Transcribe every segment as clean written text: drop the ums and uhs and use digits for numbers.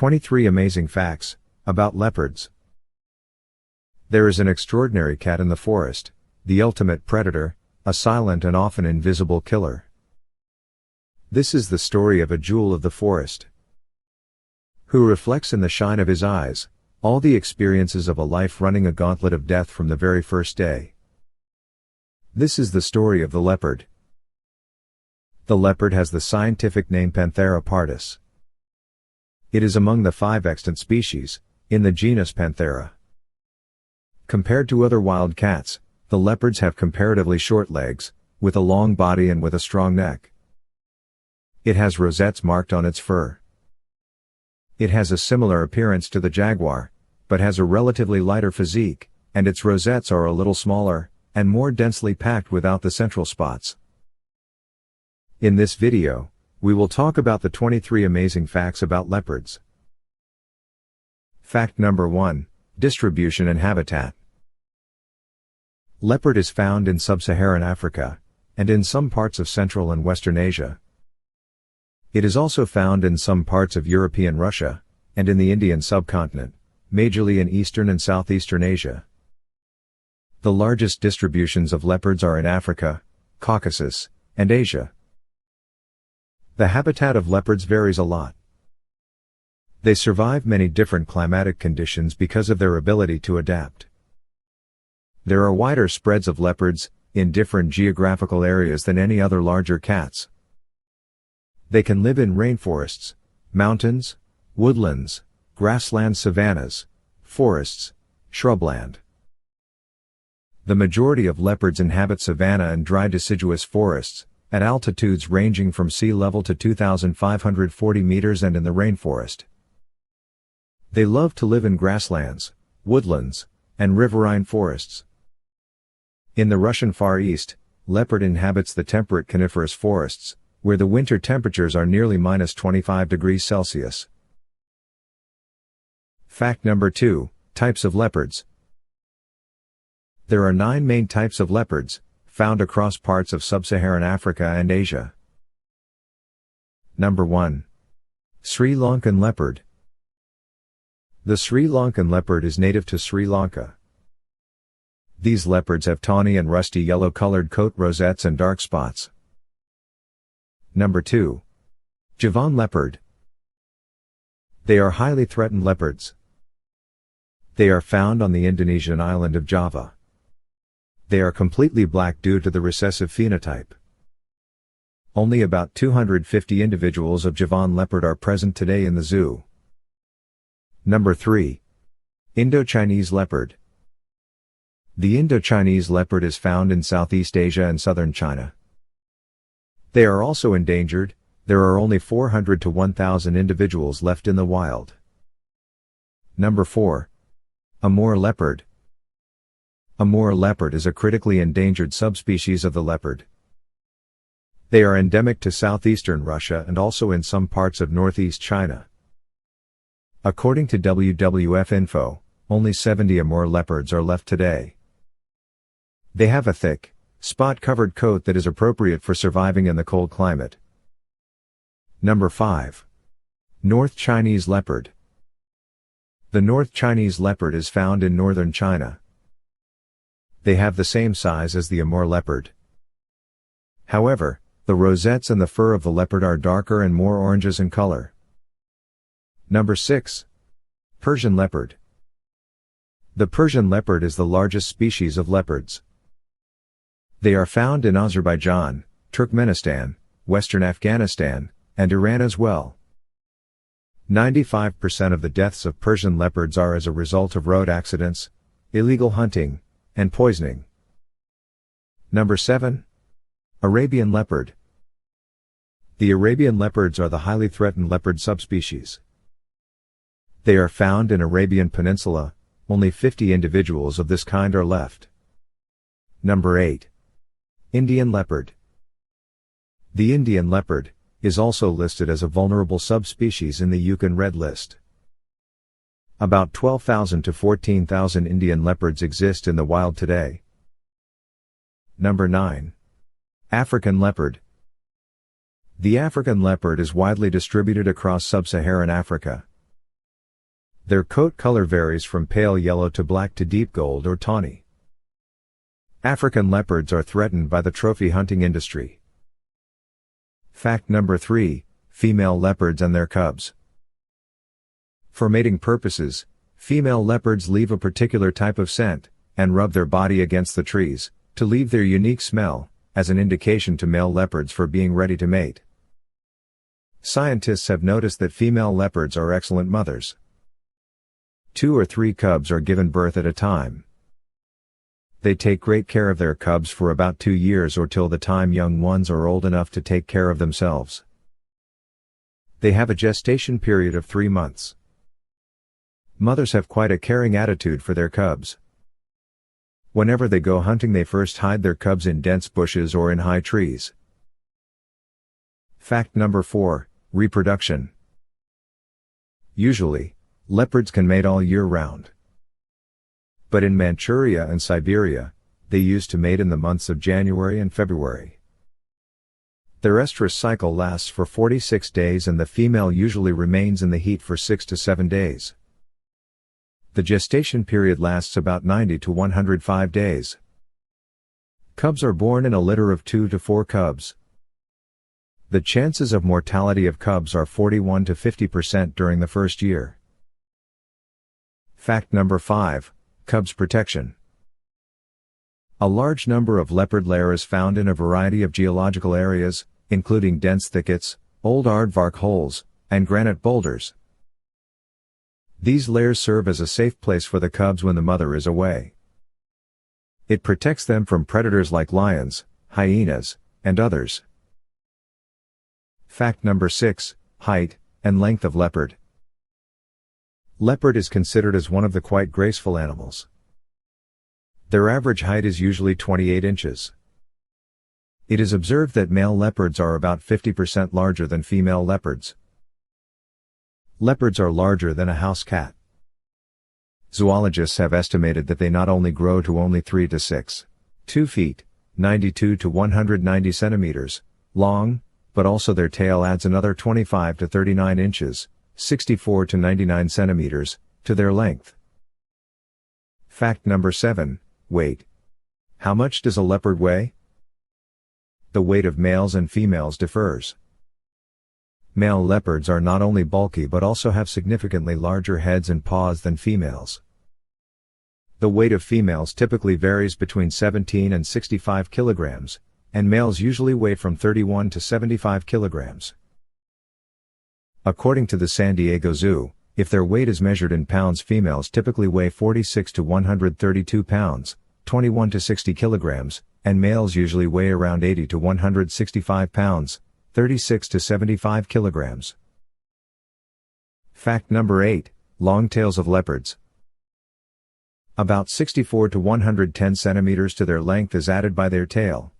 23 Amazing Facts About Leopards. There is an extraordinary cat in the forest, the ultimate predator, a silent and often invisible killer. This is the story of a jewel of the forest, who reflects in the shine of his eyes all the experiences of a life running a gauntlet of death from the very first day. This is the story of the leopard. The leopard has the scientific name Panthera pardus. It is among the 5 extant species, in the genus Panthera. Compared to other wild cats, the leopards have comparatively short legs, with a long body and with a strong neck. It has rosettes marked on its fur. It has a similar appearance to the jaguar, but has a relatively lighter physique, and its rosettes are a little smaller, and more densely packed without the central spots. In this video, we will talk about the 23 amazing facts about leopards. Fact number 1, distribution and habitat. Leopard is found in sub-Saharan Africa, and in some parts of Central and Western Asia. It is also found in some parts of European Russia, and in the Indian subcontinent, majorly in Eastern and Southeastern Asia. The largest distributions of leopards are in Africa, Caucasus, and Asia. The habitat of leopards varies a lot. They survive many different climatic conditions because of their ability to adapt. There are wider spreads of leopards, in different geographical areas than any other larger cats. They can live in rainforests, mountains, woodlands, grassland savannas, forests, shrubland. The majority of leopards inhabit savanna and dry deciduous forests, at altitudes ranging from sea level to 2,540 meters and in the rainforest. They love to live in grasslands, woodlands, and riverine forests. In the Russian Far East, leopard inhabits the temperate coniferous forests, where the winter temperatures are nearly -25 degrees Celsius. Fact number 2, types of leopards. There are 9 main types of leopards, found across parts of sub-Saharan Africa and Asia. Number 1. Sri Lankan leopard. The Sri Lankan leopard is native to Sri Lanka. These leopards have tawny and rusty yellow-colored coat rosettes and dark spots. Number 2. Javon leopard. They are highly threatened leopards. They are found on the Indonesian island of Java. They are completely black due to the recessive phenotype. Only about 250 individuals of Javon leopard are present today in the zoo. Number 3. Indo-Chinese leopard. The Indo-Chinese leopard is found in Southeast Asia and southern China. They are also endangered. There are only 400 to 1,000 individuals left in the wild. Number 4. Amur leopard. Amur leopard is a critically endangered subspecies of the leopard. They are endemic to southeastern Russia and also in some parts of northeast China. According to WWF Info, only 70 Amur leopards are left today. They have a thick, spot-covered coat that is appropriate for surviving in the cold climate. Number 5. North Chinese leopard. The North Chinese leopard is found in northern China. They have the same size as the Amur leopard. However, the rosettes and the fur of the leopard are darker and more oranges in color. Number 6. Persian leopard. The Persian leopard is the largest species of leopards. They are found in Azerbaijan, Turkmenistan, Western Afghanistan, and Iran as well. 95% of the deaths of Persian leopards are as a result of road accidents, illegal hunting, and poisoning. Number 7. Arabian leopard. The Arabian leopards are the highly threatened leopard subspecies. They are found in Arabian Peninsula. Only 50 individuals of this kind are left. Number 8. Indian leopard. The Indian leopard is also listed as a vulnerable subspecies in the Yukon Red List. About 12,000 to 14,000 Indian leopards exist in the wild today. Number 9. African leopard. The African leopard is widely distributed across sub-Saharan Africa. Their coat color varies from pale yellow to black to deep gold or tawny. African leopards are threatened by the trophy hunting industry. Fact number 3, female leopards and their cubs. For mating purposes, female leopards leave a particular type of scent, and rub their body against the trees, to leave their unique smell, as an indication to male leopards for being ready to mate. Scientists have noticed that female leopards are excellent mothers. 2 or 3 cubs are given birth at a time. They take great care of their cubs for about 2 years or till the time young ones are old enough to take care of themselves. They have a gestation period of 3 months. Mothers have quite a caring attitude for their cubs. Whenever they go hunting, they first hide their cubs in dense bushes or in high trees. Fact number 4, reproduction. Usually, leopards can mate all year round. But in Manchuria and Siberia, they used to mate in the months of January and February. Their estrus cycle lasts for 46 days and the female usually remains in the heat for 6 to 7 days. The gestation period lasts about 90 to 105 days. Cubs are born in a litter of 2 to 4 cubs. The chances of mortality of cubs are 41 to 50% during the first year. Fact number 5, cubs protection. A large number of leopard lair is found in a variety of geological areas, including dense thickets, old aardvark holes, and granite boulders. These lairs serve as a safe place for the cubs when the mother is away. It protects them from predators like lions, hyenas, and others. Fact number 6, height and length of leopard. Leopard is considered as one of the quite graceful animals. Their average height is usually 28 inches. It is observed that male leopards are about 50% larger than female leopards. Leopards are larger than a house cat. Zoologists have estimated that they not only grow to only 3 to 6.2 feet, 92 to 190 centimeters, long, but also their tail adds another 25 to 39 inches, 64 to 99 centimeters, to their length. Fact number 7, weight. How much does a leopard weigh? The weight of males and females differs. Male leopards are not only bulky but also have significantly larger heads and paws than females. The weight of females typically varies between 17 and 65 kilograms, and males usually weigh from 31 to 75 kilograms. According to the San Diego Zoo, if their weight is measured in pounds, females typically weigh 46 to 132 pounds, 21 to 60 kilograms, and males usually weigh around 80 to 165 pounds, 36 to 75 kilograms. Fact number 8, long tails of leopards. About 64 to 110 centimeters to their length is added by their tail.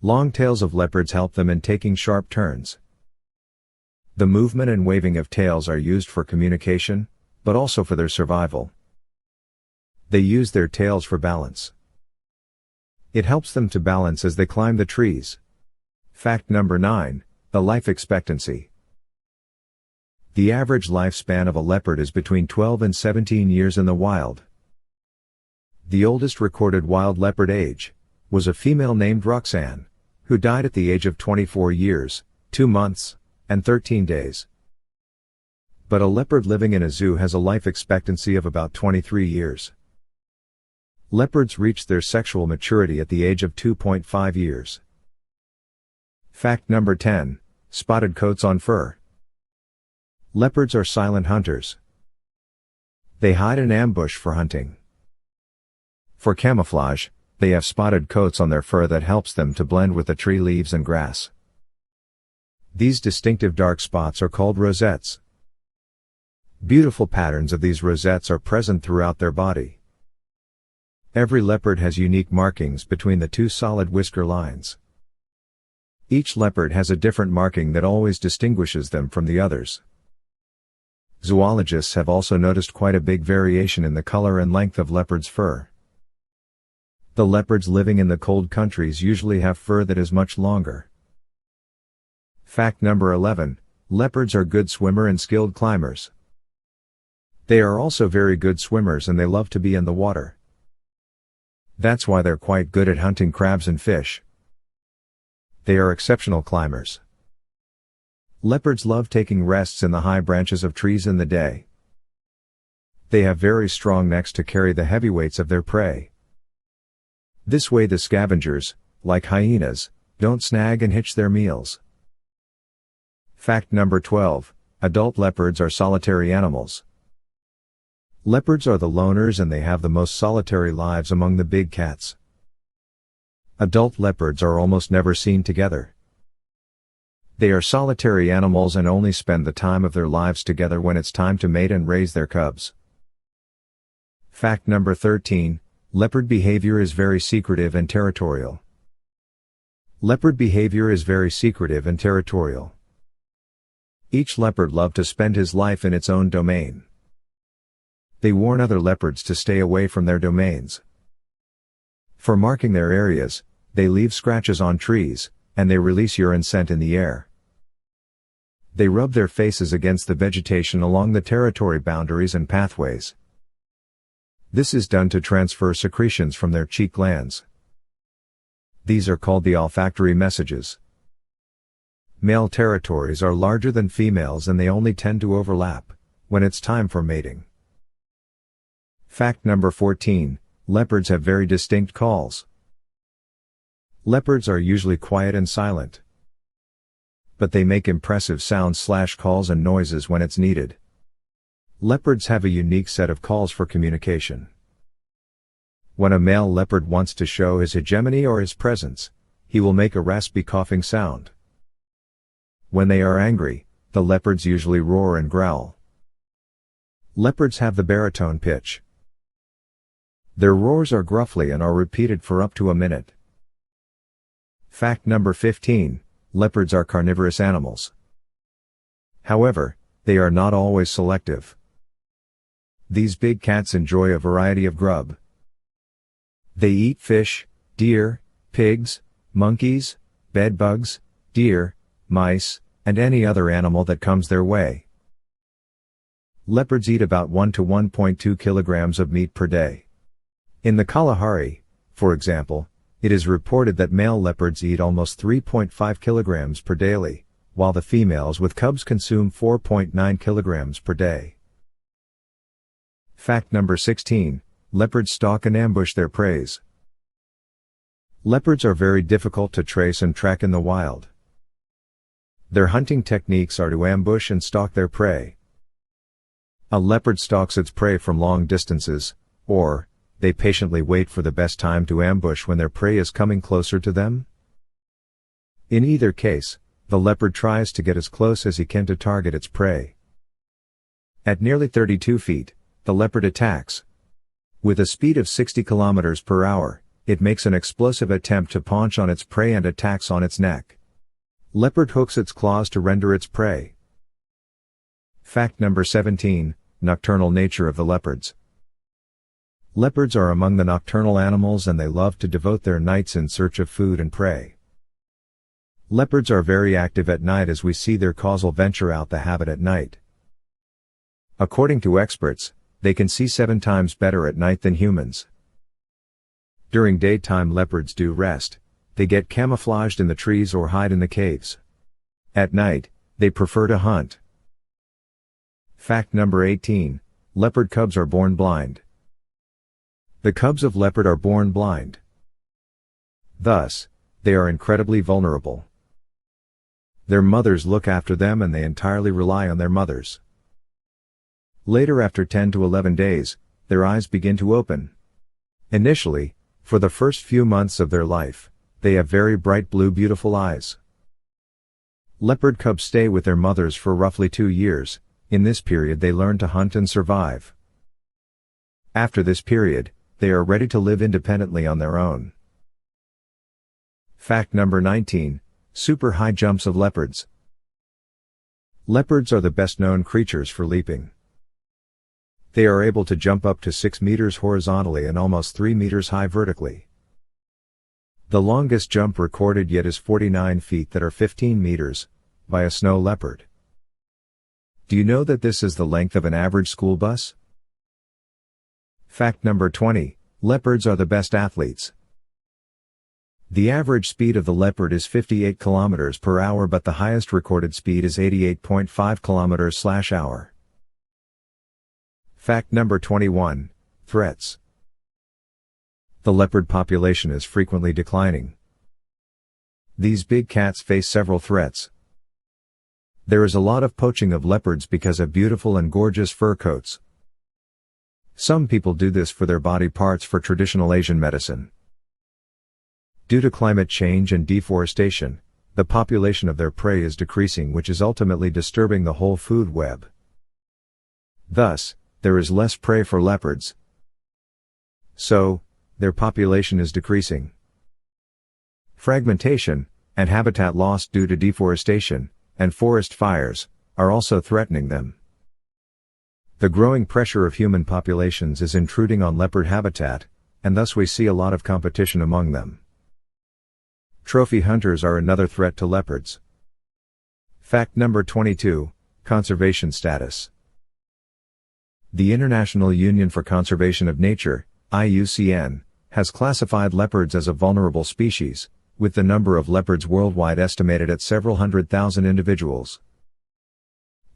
Long tails of leopards help them in taking sharp turns. The movement and waving of tails are used for communication, but also for their survival. They use their tails for balance. It helps them to balance as they climb the trees. Fact number 9, the life expectancy. The average lifespan of a leopard is between 12 and 17 years in the wild. The oldest recorded wild leopard age was a female named Roxanne, who died at the age of 24 years, 2 months, and 13 days. But a leopard living in a zoo has a life expectancy of about 23 years. Leopards reach their sexual maturity at the age of 2.5 years. Fact number 10, spotted coats on fur. Leopards are silent hunters. They hide in ambush for hunting. For camouflage, they have spotted coats on their fur that helps them to blend with the tree leaves and grass. These distinctive dark spots are called rosettes. Beautiful patterns of these rosettes are present throughout their body. Every leopard has unique markings between the 2 solid whisker lines. Each leopard has a different marking that always distinguishes them from the others. Zoologists have also noticed quite a big variation in the color and length of leopards' fur. The leopards living in the cold countries usually have fur that is much longer. Fact number 11, leopards are good swimmer and skilled climbers. They are also very good swimmers and they love to be in the water. That's why they're quite good at hunting crabs and fish. They are exceptional climbers. Leopards love taking rests in the high branches of trees in the day. They have very strong necks to carry the heavy weights of their prey. This way the scavengers, like hyenas, don't snag and hitch their meals. Fact number 12. Adult leopards are solitary animals. Leopards are the loners and they have the most solitary lives among the big cats. Adult leopards are almost never seen together. They are solitary animals and only spend the time of their lives together when it's time to mate and raise their cubs. Fact number 13. Leopard behavior is very secretive and territorial. Leopard behavior is very secretive and territorial. Each leopard loves to spend his life in its own domain. They warn other leopards to stay away from their domains. For marking their areas, they leave scratches on trees, and they release urine scent in the air. They rub their faces against the vegetation along the territory boundaries and pathways. This is done to transfer secretions from their cheek glands. These are called the olfactory messages. Male territories are larger than females and they only tend to overlap when it's time for mating. Fact number 14. Leopards have very distinct calls. Leopards are usually quiet and silent. But they make impressive sounds/calls and noises when it's needed. Leopards have a unique set of calls for communication. When a male leopard wants to show his hegemony or his presence, he will make a raspy coughing sound. When they are angry, the leopards usually roar and growl. Leopards have the baritone pitch. Their roars are gruffly and are repeated for up to a minute. Fact number 15. Leopards are carnivorous animals. However, they are not always selective. These big cats enjoy a variety of grub. They eat fish, deer, pigs, monkeys, bedbugs, deer, mice, and any other animal that comes their way. Leopards eat about 1 to 1.2 kilograms of meat per day. In the Kalahari, for example, it is reported that male leopards eat almost 3.5 kilograms per daily, while the females with cubs consume 4.9 kilograms per day. Fact number 16. Leopards stalk and ambush their prey. Leopards are very difficult to trace and track in the wild. Their hunting techniques are to ambush and stalk their prey. A leopard stalks its prey from long distances, or they patiently wait for the best time to ambush when their prey is coming closer to them. In either case, the leopard tries to get as close as he can to target its prey. At nearly 32 feet, the leopard attacks. With a speed of 60 kilometers per hour, it makes an explosive attempt to paunch on its prey and attacks on its neck. Leopard hooks its claws to render its prey. Fact number 17. Nocturnal nature of the leopards. Leopards are among the nocturnal animals and they love to devote their nights in search of food and prey. Leopards are very active at night as we see their causal venture out the habit at night. According to experts, they can see 7 times better at night than humans. During daytime leopards do rest, they get camouflaged in the trees or hide in the caves. At night, they prefer to hunt. Fact number 18. Leopard cubs are born blind. The cubs of leopard are born blind. Thus, they are incredibly vulnerable. Their mothers look after them and they entirely rely on their mothers. Later, after 10 to 11 days, their eyes begin to open. Initially, for the first few months of their life, they have very bright blue beautiful eyes. Leopard cubs stay with their mothers for roughly 2 years. In this period they learn to hunt and survive. After this period, they are ready to live independently on their own. Fact number 19. Super high jumps of leopards. Leopards are the best known creatures for leaping. They are able to jump up to 6 meters horizontally and almost 3 meters high vertically. The longest jump recorded yet is 49 feet that are 15 meters, by a snow leopard. Do you know that this is the length of an average school bus? Fact number 20, leopards are the best athletes. The average speed of the leopard is 58 km per hour, but the highest recorded speed is 88.5 km/h. Fact number 21, threats. The leopard population is frequently declining. These big cats face several threats. There is a lot of poaching of leopards because of beautiful and gorgeous fur coats. Some people do this for their body parts for traditional Asian medicine. Due to climate change and deforestation, the population of their prey is decreasing, which is ultimately disturbing the whole food web. Thus, there is less prey for leopards. So, their population is decreasing. Fragmentation, and habitat loss due to deforestation, and forest fires, are also threatening them. The growing pressure of human populations is intruding on leopard habitat, and thus we see a lot of competition among them. Trophy hunters are another threat to leopards. Fact number 22, conservation status. The International Union for Conservation of Nature, IUCN, has classified leopards as a vulnerable species, with the number of leopards worldwide estimated at several 100,000 individuals.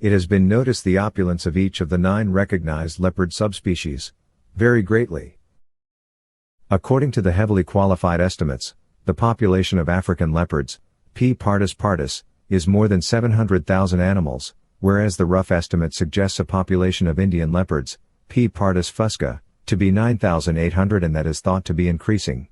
It has been noticed the opulence of each of the 9 recognized leopard subspecies vary greatly. According to the heavily qualified estimates, the population of African leopards, P. pardus, is more than 700,000 animals, whereas the rough estimate suggests a population of Indian leopards, P. pardus fusca, to be 9,800, and that is thought to be increasing.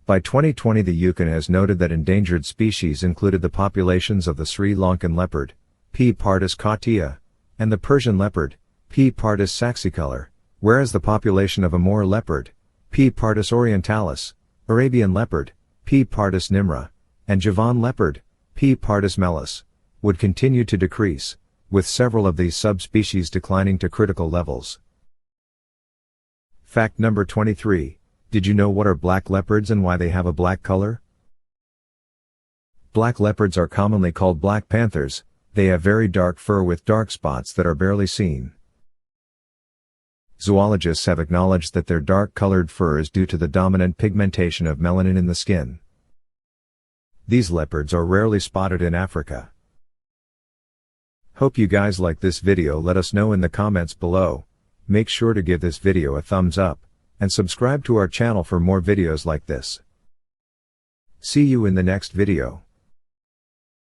By 2020, the UCAN has noted that endangered species included the populations of the Sri Lankan leopard, P. pardus cautia, and the Persian leopard, P. pardus saxicolor, whereas the population of Amur leopard, P. pardus orientalis, Arabian leopard, P. pardus nimra, and Javon leopard, P. pardus melas, would continue to decrease, with several of these subspecies declining to critical levels. Fact number 23, did you know what are black leopards and why they have a black color? Black leopards are commonly called black panthers. They have very dark fur with dark spots that are barely seen. Zoologists have acknowledged that their dark-colored fur is due to the dominant pigmentation of melanin in the skin. These leopards are rarely spotted in Africa. Hope you guys like this video. Let us know in the comments below. Make sure to give this video a thumbs up, and subscribe to our channel for more videos like this. See you in the next video.